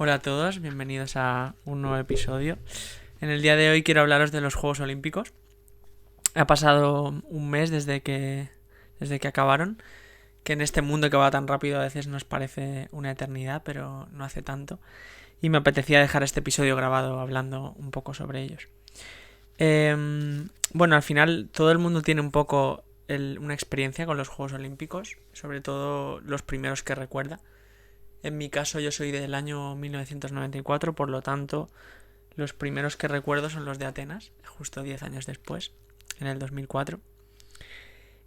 Hola a todos, bienvenidos a un nuevo episodio. En el día de hoy quiero hablaros de los Juegos Olímpicos. Ha pasado un mes desde que acabaron, que en este mundo que va tan rápido a veces nos parece una eternidad, pero no hace tanto. Y me apetecía dejar este episodio grabado hablando un poco sobre ellos. Bueno, al final todo el mundo tiene un poco una experiencia con los Juegos Olímpicos, sobre todo los primeros que recuerda. En mi caso yo soy del año 1994, por lo tanto los primeros que recuerdo son los de Atenas, justo 10 años después, en el 2004.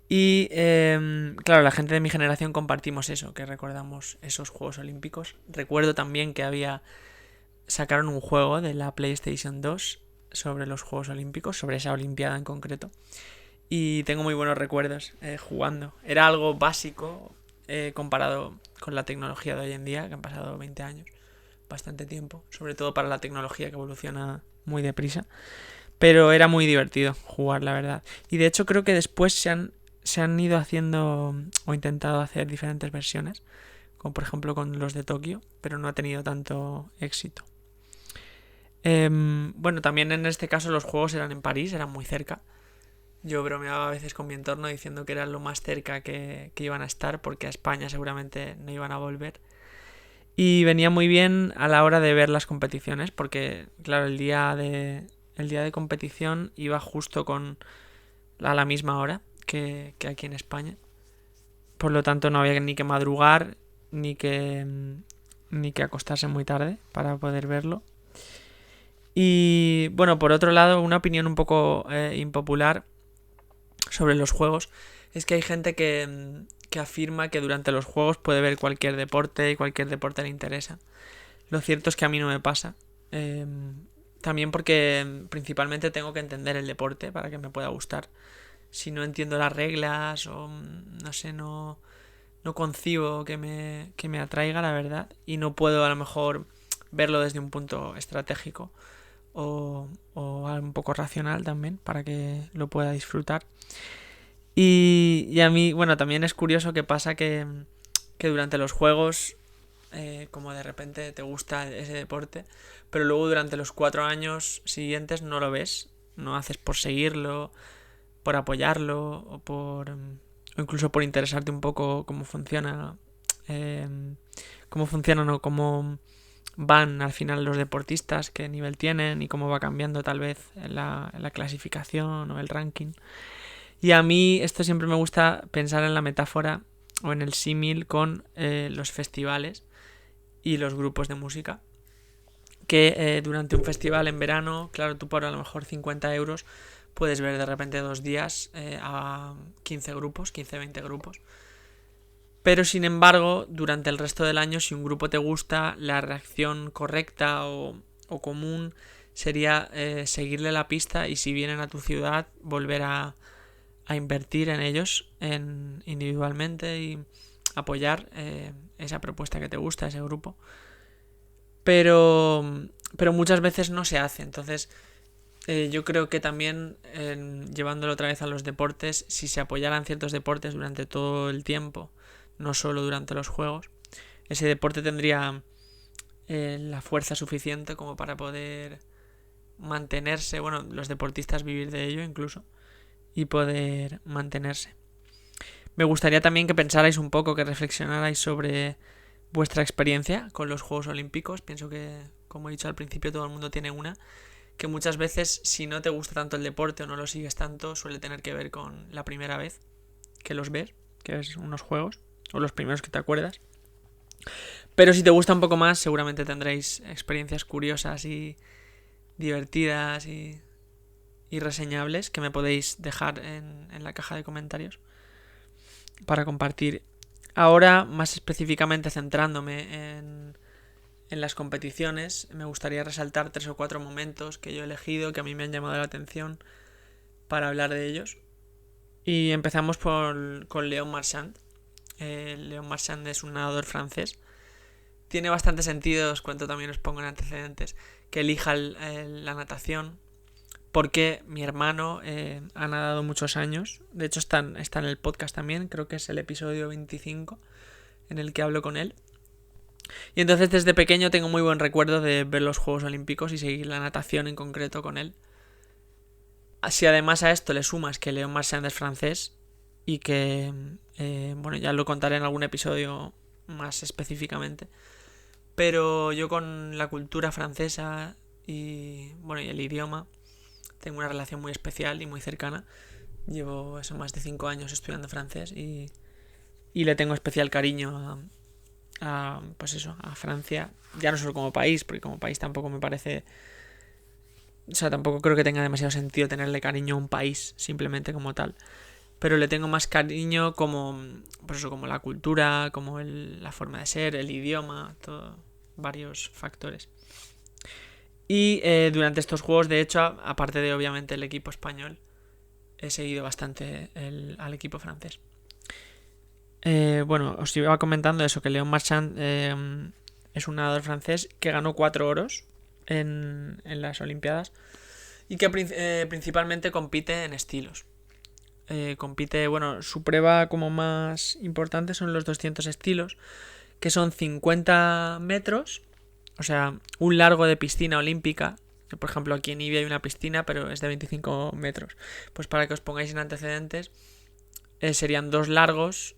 Y claro, la gente de mi generación compartimos eso, que recordamos esos Juegos Olímpicos. Recuerdo también que sacaron un juego de la PlayStation 2 sobre los Juegos Olímpicos, sobre esa Olimpiada en concreto. Y tengo muy buenos recuerdos jugando. Era algo básico comparado con la tecnología de hoy en día, que han pasado 20 años, bastante tiempo, sobre todo para la tecnología que evoluciona muy deprisa. Pero era muy divertido jugar, la verdad. Y de hecho creo que después se han ido haciendo o intentado hacer diferentes versiones, como por ejemplo con los de Tokio, pero no ha tenido tanto éxito. Bueno, también en este caso los juegos eran en París, eran muy cerca. Yo bromeaba a veces con mi entorno diciendo que era lo más cerca que iban a estar, porque a España seguramente no iban a volver. Y venía muy bien a la hora de ver las competiciones, porque claro, el día de competición iba justo a la misma hora que aquí en España. Por lo tanto no había ni que madrugar ni que acostarse muy tarde para poder verlo. Y bueno, por otro lado, una opinión un poco impopular sobre los juegos es que hay gente que afirma que durante los juegos puede ver cualquier deporte y cualquier deporte le interesa. Lo cierto es que a mí no me pasa. También porque principalmente tengo que entender el deporte para que me pueda gustar. Si no entiendo las reglas o no sé, no concibo que me atraiga, la verdad. Y no puedo a lo mejor verlo desde un punto estratégico o un poco racional también para que lo pueda disfrutar. Y a mí, bueno, también es curioso que pasa que durante los juegos, como de repente te gusta ese deporte, pero luego durante los 4 años siguientes no lo ves, no haces por seguirlo, por apoyarlo o incluso por interesarte un poco eh, cómo funcionan o cómo van al final los deportistas, qué nivel tienen y cómo va cambiando tal vez en la clasificación o el ranking. Y a mí esto siempre me gusta pensar en la metáfora o en el símil con los festivales y los grupos de música. Que durante un festival en verano, claro, tú por a lo mejor 50 euros puedes ver de repente 2 días a 15 grupos, 15-20 grupos. Pero sin embargo, durante el resto del año, si un grupo te gusta, la reacción correcta o común sería seguirle la pista y si vienen a tu ciudad, volver a invertir en ellos individualmente y apoyar esa propuesta que te gusta, ese grupo. Pero muchas veces no se hace. Entonces, yo creo que también, llevándolo otra vez a los deportes, si se apoyaran ciertos deportes durante todo el tiempo, no solo durante los juegos, ese deporte tendría la fuerza suficiente como para poder mantenerse, bueno, los deportistas vivir de ello incluso, y poder mantenerse. Me gustaría también que pensarais un poco, que reflexionarais sobre vuestra experiencia con los Juegos Olímpicos. Pienso que, como he dicho al principio, todo el mundo tiene una, que muchas veces si no te gusta tanto el deporte o no lo sigues tanto, suele tener que ver con la primera vez que los ves, que ves unos juegos, o los primeros que te acuerdas. Pero si te gusta un poco más, seguramente tendréis experiencias curiosas y divertidas y reseñables que me podéis dejar en la caja de comentarios para compartir. Ahora, más específicamente centrándome en las competiciones, me gustaría resaltar 3 o 4 momentos que yo he elegido, que a mí me han llamado la atención para hablar de ellos. Y empezamos con Léon Marchand. Léon Marchand es un nadador francés. Tiene bastante sentido, os cuento también, os pongo en antecedentes, que elija la natación, porque mi hermano ha nadado muchos años. De hecho está en el podcast también, creo que es el episodio 25 en el que hablo con él. Y entonces desde pequeño tengo muy buen recuerdo de ver los Juegos Olímpicos y seguir la natación en concreto con él. Si además a esto le sumas que Léon Marchand es francés y que, bueno, ya lo contaré en algún episodio más específicamente, pero yo con la cultura francesa y, bueno, y el idioma tengo una relación muy especial y muy cercana. Llevo eso, más de 5 años estudiando francés y le tengo especial cariño pues eso, a Francia, ya no solo como país, porque como país tampoco me parece, o sea, tampoco creo que tenga demasiado sentido tenerle cariño a un país simplemente como tal, pero le tengo más cariño como, pues eso, como la cultura, como la forma de ser, el idioma, todo, varios factores. Y durante estos juegos, de hecho, aparte de obviamente el equipo español, he seguido bastante al equipo francés. Bueno, os iba comentando eso, que Léon Marchand es un nadador francés que ganó 4 oros en las Olimpiadas y que principalmente compite en estilos. Compite, bueno, su prueba como más importante son los 200 estilos, que son 50 metros, o sea, un largo de piscina olímpica. Por ejemplo, aquí en Ibi hay una piscina, pero es de 25 metros. Pues para que os pongáis en antecedentes, serían 2 largos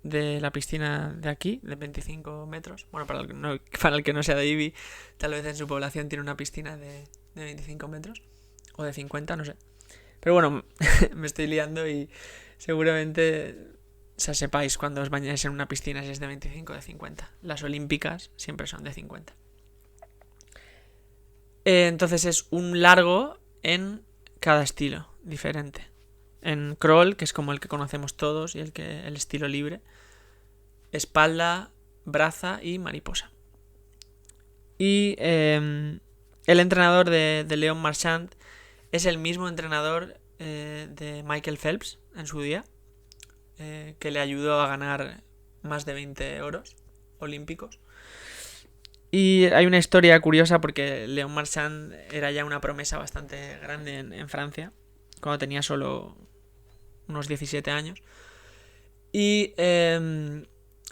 de la piscina de aquí, de 25 metros. Bueno, para el que no sea de Ibi, tal vez en su población tiene una piscina de 25 metros. O de 50, no sé. Pero bueno, me estoy liando y seguramente, o sea, sepáis cuando os bañáis en una piscina si es de 25 o de 50. Las olímpicas siempre son de 50. Entonces es un largo en cada estilo diferente. En crawl, que es como el que conocemos todos y el estilo libre, espalda, braza y mariposa. Y el entrenador de Léon Marchand es el mismo entrenador de Michael Phelps en su día, que le ayudó a ganar más de 20 oros olímpicos. Y hay una historia curiosa porque Léon Marchand era ya una promesa bastante grande en Francia, cuando tenía solo unos 17 años. Y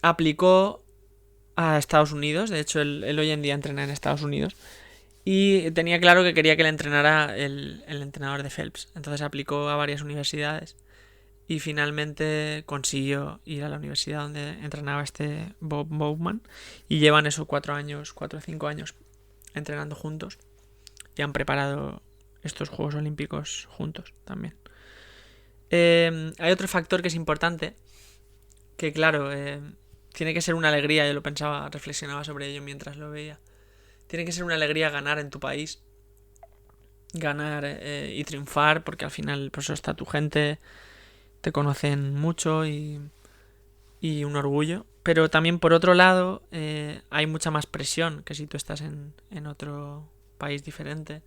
aplicó a Estados Unidos. De hecho, él hoy en día entrena en Estados Unidos. Y tenía claro que quería que le entrenara el entrenador de Phelps. Entonces aplicó a varias universidades. Y finalmente consiguió ir a la universidad donde entrenaba este Bob Bowman. Y llevan esos 4 o 5 años entrenando juntos. Y han preparado estos Juegos Olímpicos juntos también. Hay otro factor que es importante. Que claro, tiene que ser una alegría. Yo lo pensaba, reflexionaba sobre ello mientras lo veía. Tiene que ser una alegría ganar en tu país. Ganar y triunfar. Porque al final, por eso está tu gente. Te conocen mucho y un orgullo. Pero también por otro lado hay mucha más presión que si tú estás en otro país diferente.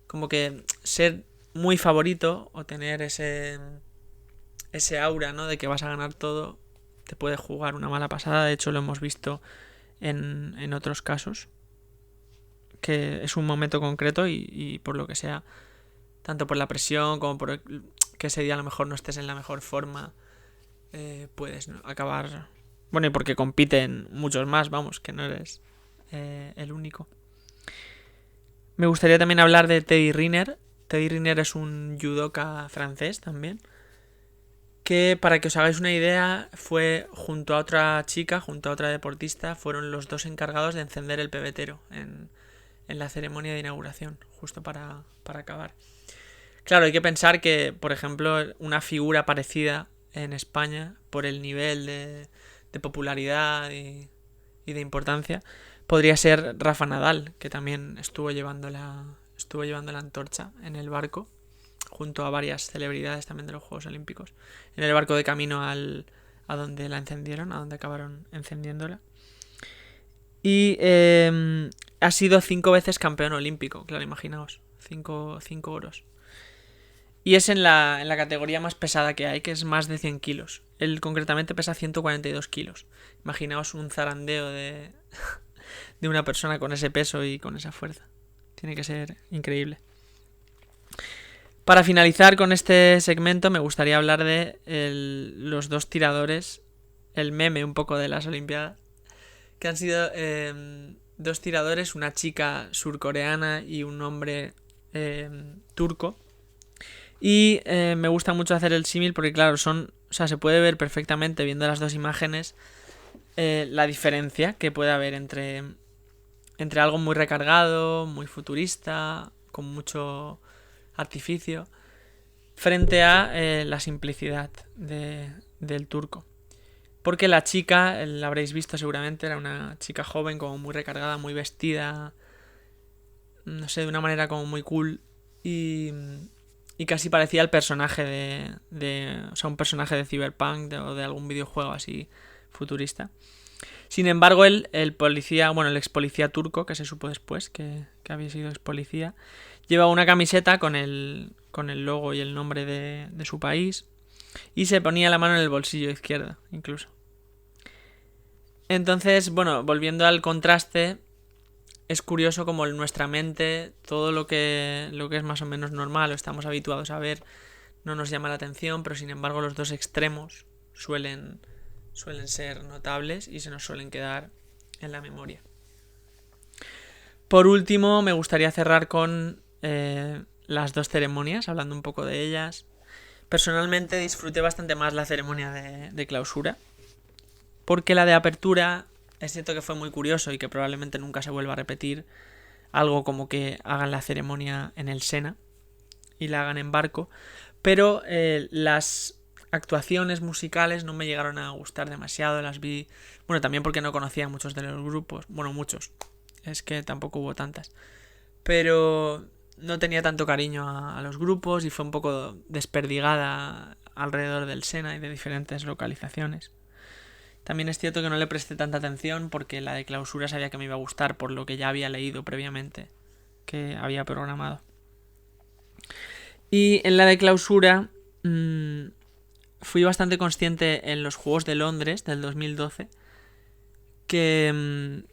Como que ser muy favorito o tener ese aura, ¿no?, de que vas a ganar todo, te puede jugar una mala pasada. De hecho lo hemos visto en otros casos, que es un momento concreto y por lo que sea, tanto por la presión como por que ese día a lo mejor no estés en la mejor forma, puedes, ¿no?, acabar... Bueno, y porque compiten muchos más, vamos, que no eres el único. Me gustaría también hablar de Teddy Riner. Teddy Riner es un judoka francés también, que para que os hagáis una idea, fue junto a otra chica, junto a otra deportista, fueron los dos encargados de encender el pebetero en la ceremonia de inauguración, justo para acabar. Claro, hay que pensar que, por ejemplo, una figura parecida en España, por el nivel de popularidad y de importancia, podría ser Rafa Nadal, que también estuvo llevando la antorcha en el barco, junto a varias celebridades también de los Juegos Olímpicos, en el barco de camino a donde la encendieron, a donde acabaron encendiéndola. Y ha sido 5 veces campeón olímpico, claro, imaginaos, 5 oros. Y es en la categoría más pesada que hay, que es más de 100 kilos. Él concretamente pesa 142 kilos. Imaginaos un zarandeo de una persona con ese peso y con esa fuerza. Tiene que ser increíble. Para finalizar con este segmento me gustaría hablar de los dos tiradores, el meme un poco de las Olimpiadas, que han sido dos tiradores, una chica surcoreana y un hombre turco. Y me gusta mucho hacer el símil porque, claro, se puede ver perfectamente viendo las dos imágenes la diferencia que puede haber entre algo muy recargado, muy futurista, con mucho artificio, frente a la simplicidad del turco. Porque la chica, la habréis visto seguramente, era una chica joven, como muy recargada, muy vestida, no sé, de una manera como muy cool, y casi parecía el personaje o sea, un personaje de Cyberpunk o de algún videojuego así futurista. Sin embargo, el policía, bueno, el ex policía turco, que se supo después que había sido ex policía, lleva una camiseta con el logo y el nombre de su país y se ponía la mano en el bolsillo izquierdo, incluso. Entonces, bueno, volviendo al contraste, es curioso como en nuestra mente todo lo que es más o menos normal o estamos habituados a ver no nos llama la atención, pero sin embargo los dos extremos suelen ser notables y se nos suelen quedar en la memoria. Por último, me gustaría cerrar con las dos ceremonias, hablando un poco de ellas. Personalmente disfruté bastante más la ceremonia de clausura, porque la de apertura es cierto que fue muy curioso y que probablemente nunca se vuelva a repetir algo como que hagan la ceremonia en el Sena y la hagan en barco, pero las actuaciones musicales no me llegaron a gustar demasiado, las vi, bueno, también porque no conocía a muchos de los grupos, bueno, muchos, es que tampoco hubo tantas, pero no tenía tanto cariño a los grupos y fue un poco desperdigada alrededor del Sena y de diferentes localizaciones. También es cierto que no le presté tanta atención porque la de clausura sabía que me iba a gustar por lo que ya había leído previamente, que había programado. Y en la de clausura fui bastante consciente en los Juegos de Londres del 2012 que,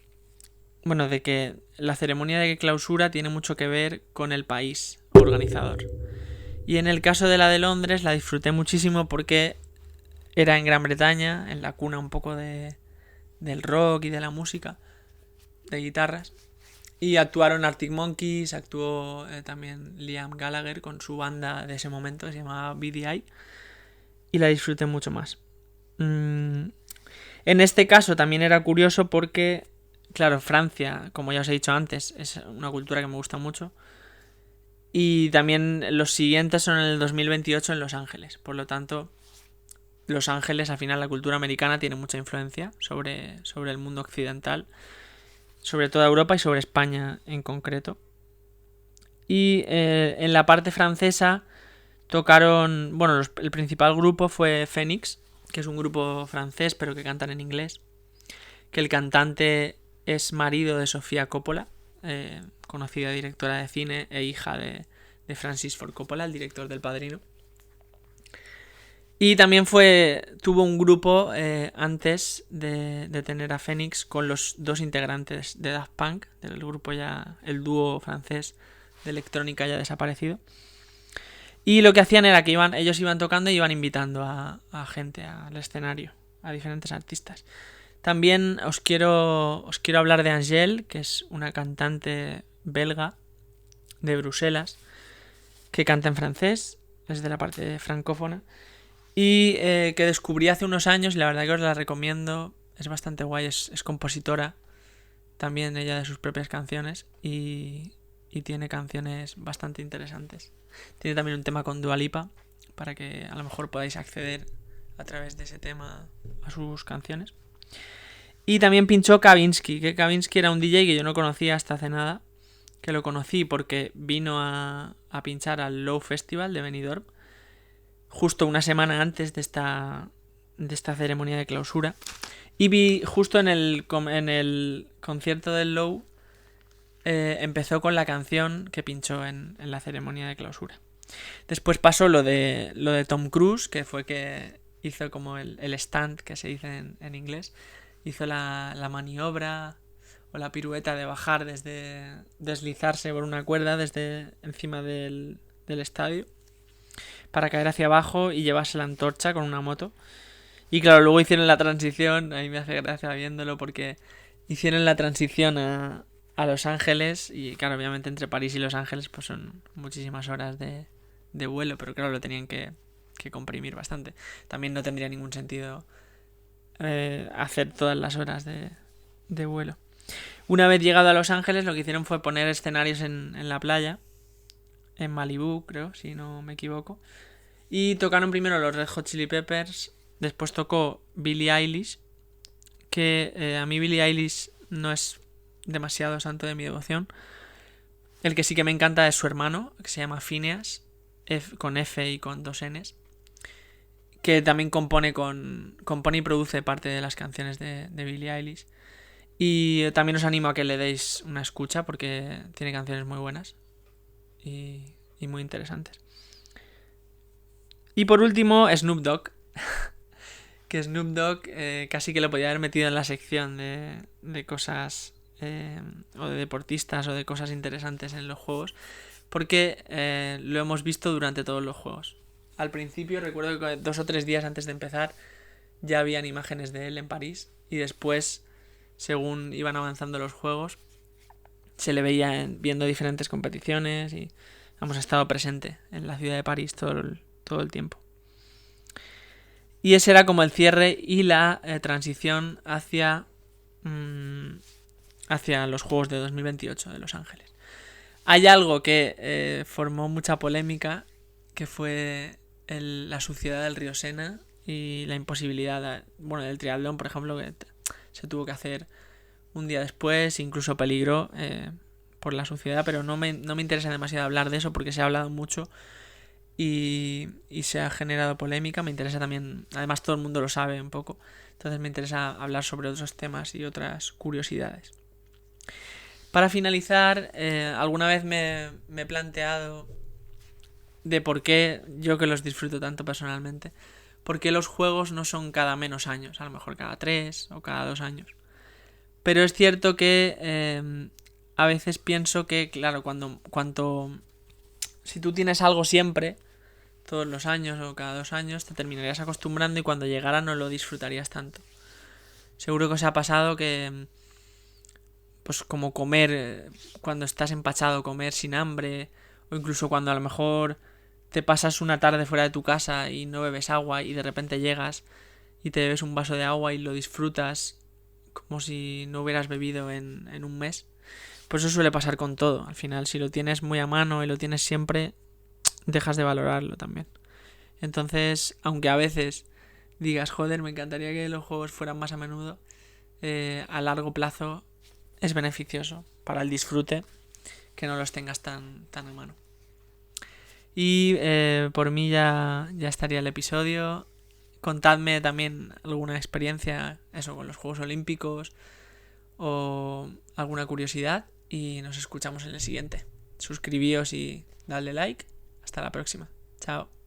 bueno, de que la ceremonia de clausura tiene mucho que ver con el país organizador. Y en el caso de la de Londres la disfruté muchísimo porque era en Gran Bretaña, en la cuna un poco del rock y de la música, de guitarras. Y actuaron Arctic Monkeys, actuó también Liam Gallagher con su banda de ese momento que se llamaba BDI. Y la disfruté mucho más. En este caso también era curioso porque, claro, Francia, como ya os he dicho antes, es una cultura que me gusta mucho. Y también los siguientes son en el 2028 en Los Ángeles. Por lo tanto, Los Ángeles, al final, la cultura americana tiene mucha influencia sobre el mundo occidental, sobre toda Europa y sobre España en concreto. Y en la parte francesa tocaron, bueno, el principal grupo fue Phoenix, que es un grupo francés pero que cantan en inglés, que el cantante es marido de Sofía Coppola, conocida directora de cine e hija de Francis Ford Coppola, el director del Padrino. Y también tuvo un grupo antes de tener a Phoenix con los dos integrantes de Daft Punk, del grupo ya, el dúo francés de electrónica ya desaparecido. Y lo que hacían era que ellos iban tocando y iban invitando a gente al escenario, a diferentes artistas. También os quiero hablar de Angèle, que es una cantante belga de Bruselas, que canta en francés, es de la parte francófona, y que descubrí hace unos años y la verdad que os la recomiendo, es bastante guay, es compositora también ella de sus propias canciones y tiene canciones bastante interesantes. Tiene también un tema con Dua Lipa para que a lo mejor podáis acceder a través de ese tema a sus canciones. Y también pinchó Kavinsky, que Kavinsky era un DJ que yo no conocía hasta hace nada, que lo conocí porque vino a pinchar al Low Festival de Benidorm justo una semana antes de esta ceremonia de clausura. Y vi justo en el concierto del Low, empezó con la canción que pinchó en la ceremonia de clausura. Después pasó lo de Tom Cruise, que fue que hizo como el stunt, que se dice en inglés. Hizo la maniobra o la pirueta de bajar deslizarse por una cuerda desde encima del estadio para caer hacia abajo y llevarse la antorcha con una moto. Y claro, luego hicieron la transición, a mí me hace gracia viéndolo porque hicieron la transición a Los Ángeles. Y claro, obviamente entre París y Los Ángeles pues son muchísimas horas de vuelo, pero claro, lo tenían que comprimir bastante. También no tendría ningún sentido hacer todas las horas de vuelo. Una vez llegado a Los Ángeles, lo que hicieron fue poner escenarios en la playa, en Malibú, creo, si no me equivoco. Y tocaron primero los Red Hot Chili Peppers, después tocó Billie Eilish, que a mí Billie Eilish no es demasiado santo de mi devoción. El que sí que me encanta es su hermano, que se llama Phineas, con F y con 2 Ns, que también compone y produce parte de las canciones de Billie Eilish. Y también os animo a que le deis una escucha porque tiene canciones muy buenas y muy interesantes. Y por último, Snoop Dogg. Que Snoop Dogg casi que lo podía haber metido en la sección de cosas o de deportistas o de cosas interesantes en los juegos, porque lo hemos visto durante todos los juegos. Al principio recuerdo que 2 o 3 días antes de empezar ya habían imágenes de él en París, y después, según iban avanzando los juegos, se le veía viendo diferentes competiciones y hemos estado presente en la ciudad de París todo el tiempo. Y ese era como el cierre y la transición hacia los Juegos de 2028 de Los Ángeles. Hay algo que formó mucha polémica, que fue la suciedad del río Sena y la imposibilidad del triatlón, por ejemplo, que se tuvo que hacer un día después, incluso peligró por la suciedad, pero no me interesa demasiado hablar de eso porque se ha hablado mucho y se ha generado polémica. Me interesa también, además todo el mundo lo sabe un poco, entonces me interesa hablar sobre otros temas y otras curiosidades. Para finalizar, alguna vez me he planteado de por qué yo, que los disfruto tanto personalmente, por qué los juegos no son cada menos años, a lo mejor cada 3 o cada 2 años. Pero es cierto que a veces pienso que, claro, si tú tienes algo siempre, todos los años o cada 2 años, te terminarías acostumbrando y cuando llegara no lo disfrutarías tanto. Seguro que os ha pasado que, pues como comer, cuando estás empachado, comer sin hambre, o incluso cuando a lo mejor te pasas una tarde fuera de tu casa y no bebes agua y de repente llegas y te bebes un vaso de agua y lo disfrutas como si no hubieras bebido en un mes. Pues eso suele pasar con todo. Al final, si lo tienes muy a mano y lo tienes siempre, dejas de valorarlo también. Entonces, aunque a veces digas, joder, me encantaría que los juegos fueran más a menudo, a largo plazo es beneficioso para el disfrute que no los tengas tan a mano. Y por mí ya estaría el episodio. Contadme también alguna experiencia, eso, con los Juegos Olímpicos o alguna curiosidad, y nos escuchamos en el siguiente. Suscribíos y dadle like. Hasta la próxima. Chao.